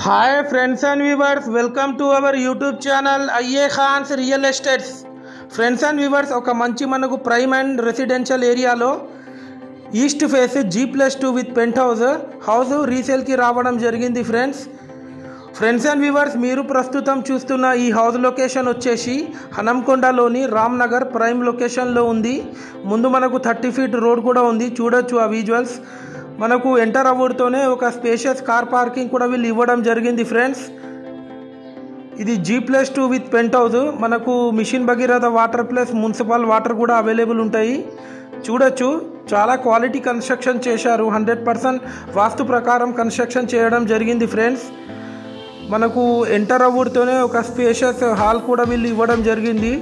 Hi friends and viewers, welcome to our YouTube channel IA Khan's Real Estates. Friends and viewers, ఒక మంచి మనకు prime and residential ఏరియాలో east face G+2 with penthouse రీసేల్కి రావడం జరిగింది friends and viewers, మీరు ప్రస్తుతం చూస్తున్న ఈ హౌస్ లొకేషన్ వచ్చేసి హనంకొండలోని రామ్ నగర్ ప్రైమ్ లొకేషన్లో ఉంది. ముందు మనకు 30 ఫీట్ రోడ్ కూడా ఉంది, చూడొచ్చు ఆ విజువల్స్. మనకు ఎంటర్ అవ్వడంతోనే ఒక స్పేషియస్ కార్ పార్కింగ్ కూడా వీళ్ళు ఇవ్వడం జరిగింది ఫ్రెండ్స్. ఇది G+2 విత్ పెంట్ హౌస్. మనకు mission Bhagiratha water plus municipal water కూడా అవైలబుల్ ఉంటాయి. చూడొచ్చు, చాలా క్వాలిటీ కన్స్ట్రక్షన్ చేశారు. 100% వాస్తు ప్రకారం కన్స్ట్రక్షన్ చేయడం జరిగింది ఫ్రెండ్స్. మనకు ఎంటర్ అవ్వడంతోనే ఒక స్పేషియస్ హాల్ కూడా వీళ్ళు ఇవ్వడం జరిగింది.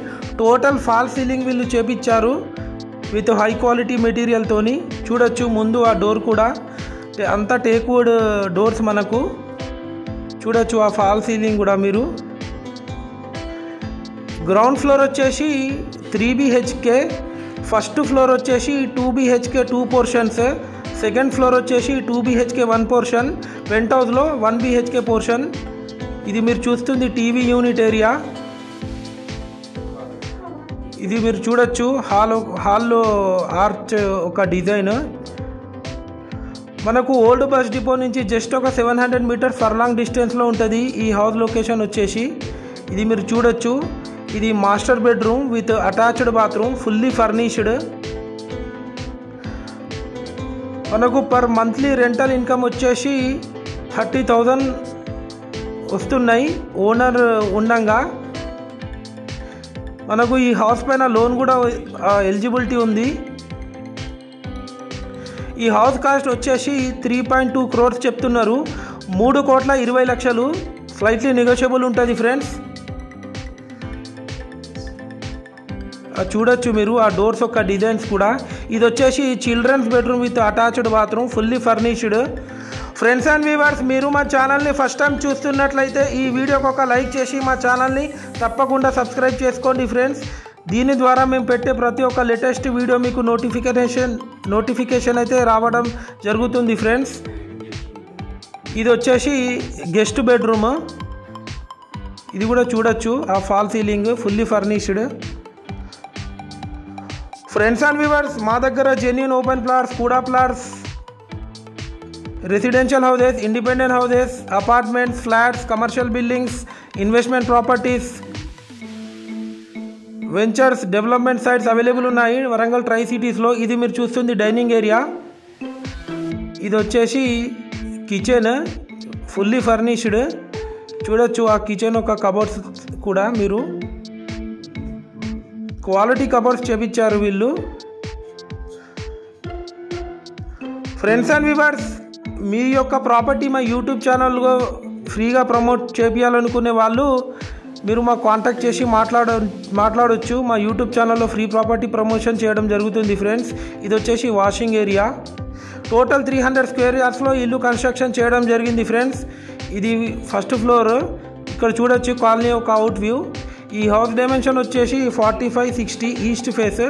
టోటల్ ఫాల్ సీలింగ్ వీళ్ళు చేపించారు విత్ హై క్వాలిటీ మెటీరియల్తోని. చూడొచ్చు ముందు ఆ డోర్ కూడా అంతా టేక్వుడ్ డోర్స్. మనకు చూడొచ్చు ఆ ఫాల్ సీలింగ్ కూడా. మీరు గ్రౌండ్ ఫ్లోర్ వచ్చేసి 3 BHK, ఫస్ట్ ఫ్లోర్ వచ్చేసి 2 BHK 2 పోర్షన్స్, సెకండ్ ఫ్లోర్ వచ్చేసి 2 BHK 1 పోర్షన్, పెంట్ హౌస్లో 1 BHK పోర్షన్. ఇది మీరు చూస్తుంది టీవీ యూనిట్ ఏరియా. ఇది మీరు చూడొచ్చు హాల్లో ఆర్చ్ ఒక డిజైన్. మనకు ఓల్డ్ బస్ డిపో నుంచి జస్ట్ ఒక 700 మీటర్స్ ఫర్లాంగ్ డిస్టెన్స్లో ఉంటుంది ఈ హౌస్ లొకేషన్ వచ్చేసి. ఇది మీరు చూడొచ్చు, ఇది master bedroom with attached bathroom, fully furnished. మనకు పర్ మంత్లీ రెంటల్ ఇన్కమ్ వచ్చేసి 30,000 వస్తున్నాయి ఓనర్ ఉండంగా. మనకు ఈ హౌస్ పైన లోన్ కూడా ఎలిజిబిలిటీ ఉంది. ఈ హౌస్ కాస్ట్ వచ్చేసి 3.2 crores చెప్తున్నారు. 3,20,00,000, స్లైట్లీ నెగోషియబుల్ ఉంటుంది ఫ్రెండ్స్. చూడొచ్చు మీరు ఆ డోర్స్ యొక్క డిజైన్స్ కూడా. ఇది వచ్చేసి children's bedroom with attached bathroom, fully furnished. Friends and viewers, మీరు మా ఛానల్ని ఫస్ట్ టైం చూస్తున్నట్లయితే ఈ వీడియోకి ఒక లైక్ చేసి మా ఛానల్ని తప్పకుండా సబ్స్క్రైబ్ చేసుకోండి ఫ్రెండ్స్. దీని ద్వారా మేము పెట్టే ప్రతి ఒక్క లేటెస్ట్ వీడియో మీకు నోటిఫికేషన్ అయితే రావడం జరుగుతుంది ఫ్రెండ్స్. ఇది వచ్చేసి గెస్ట్ బెడ్రూమ్. ఇది కూడా చూడొచ్చు ఆ fall ceiling, fully furnished. Friends and viewers, మా దగ్గర జెన్యూన్ ఓపెన్ ప్లాట్స్, కూడా plots, residential houses, independent houses, apartments, flats, commercial buildings, investment properties, ventures, development sites available ఉన్నాయి వరంగల్ ట్రై సిటీస్లో. ఇది మీరు చూస్తుంది డైనింగ్ ఏరియా. ఇది వచ్చేసి కిచెన్, ఫుల్లీ ఫర్నిష్డ్. చూడొచ్చు ఆ కిచెన్ ఒక కబోర్డ్స్ కూడా మీరు క్వాలిటీ కబోర్డ్స్ చేపించారు వీళ్ళు. ఫ్రెండ్స్ అండ్ వ్యూవర్స్, మీ యొక్క ప్రాపర్టీ మా యూట్యూబ్ ఛానల్లో ఫ్రీగా ప్రమోట్ చేయాలనుకునే వాళ్ళు మీరు మా కాంటాక్ట్ చేసి మాట్లాడవచ్చు. మా యూట్యూబ్ ఛానల్లో ఫ్రీ ప్రాపర్టీ ప్రమోషన్ చేయడం జరుగుతుంది ఫ్రెండ్స్. ఇది వచ్చేసి వాషింగ్ ఏరియా. టోటల్ 300 స్క్వేర్ యార్డ్స్లో ఇల్లు కన్స్ట్రక్షన్ చేయడం జరిగింది ఫ్రెండ్స్. ఇది ఫస్ట్ ఫ్లోర్. ఇక్కడ చూడొచ్చు కాలనీ ఒక అవుట్ వ్యూ. ఈ హౌస్ డైమెన్షన్ వచ్చేసి 45-60 ఈస్ట్ ఫేస్.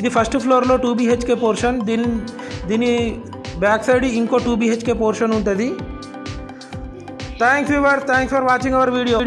ఇది ఫస్ట్ ఫ్లోర్లో 2 BHK పోర్షన్. దీని బ్యాక్ సైడ్ ఇంకో 2 BHK పోర్షన్ ఉంటుంది. Thanks viewers, thanks for watching our video.